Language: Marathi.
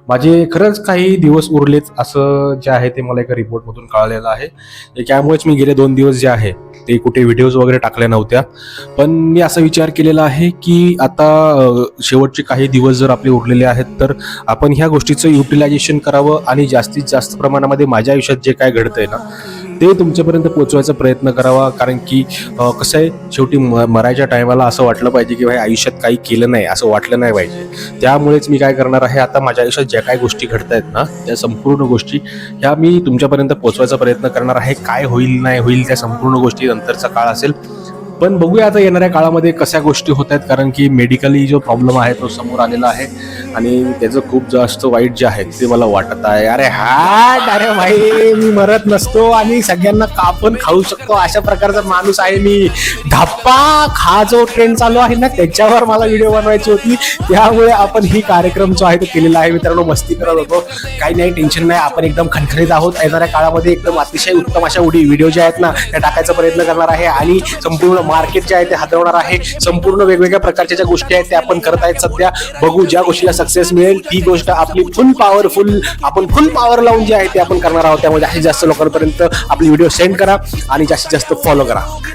माझे खरंच काही दिवस उरलेत असं जे आहे ते मला एका रिपोर्टमधून कळालेलं आहे. त्यामुळेच मी गेले 2 दिवस जे आहे ते कुठे व्हिडिओज वगैरे टाकल्या नव्हत्या. पण मी असा विचार केलेला आहे की आता शेवटचे काही दिवस जर आपले उरलेले आहेत तर आपण ह्या गोष्टीचं युटिलायझेशन करावं आणि जास्तीत जास्त प्रमाणामध्ये माझ्या आयुष्यात जे काय घडतंय ना ते तुमच्यापर्यंत पोहोचवायचा प्रयत्न करावा. कारण की कसं आहे, शेवटी मरायच्या टायमाला असं वाटलं पाहिजे की भाई आयुष्यात काही केलं नाही असं वाटलं नाही पाहिजे. त्यामुळेच मी काय करणार आहे, आता माझ्या आयुष्यात ज्या काही गोष्टी घडत आहेत ना त्या संपूर्ण गोष्टी ह्या मी तुमच्यापर्यंत पोहोचवायचा प्रयत्न करणार आहे. काय होईल नाही होईल त्या संपूर्ण गोष्टी नंतरचा काळ असेल. पण बघूया आता येणाऱ्या काळामध्ये कशा गोष्टी होत आहेत. कारण की मेडिकली जो प्रॉब्लेम आहे तो समोर आलेला आहे आणि त्याचं खूप जास्त वाईट जे आहे ते मला वाटत आहे. अरे भाई मी मरत नसतो आणि सगळ्यांना कापून खाऊ शकतो अशा प्रकारचा माणूस आहे मी. धप्पा हा जो ट्रेंड चालू आहे ना त्याच्यावर मला व्हिडिओ बनवायची होती, त्यामुळे आपण ही कार्यक्रम जो आहे तो केलेला आहे. मित्रांनो मस्ती करत होतो, काही नाही, टेन्शन नाही. आपण एकदम खणखणीत आहोत. येणाऱ्या काळामध्ये एकदम अतिशय उत्तम अशा व्हिडिओ जे आहेत ना त्या टाकायचा प्रयत्न करणार आहे आणि संपूर्ण मार्केट जे आहे ते हादरवणार आहे. संपूर्ण वेगवेगळ्या प्रकारच्या ज्या गोष्टी आहेत त्या आपण करत आहेत सध्या. बघू ज्या गोष्टीला सक्सेस मिळेल ती गोष्ट आपली आपण फुल पॉवर लावून जे आहे ते आपण करणार आहोत. त्यामुळे जास्तीत जास्त लोकांपर्यंत आपली व्हिडिओ सेंड करा आणि जास्तीत जास्त फॉलो करा.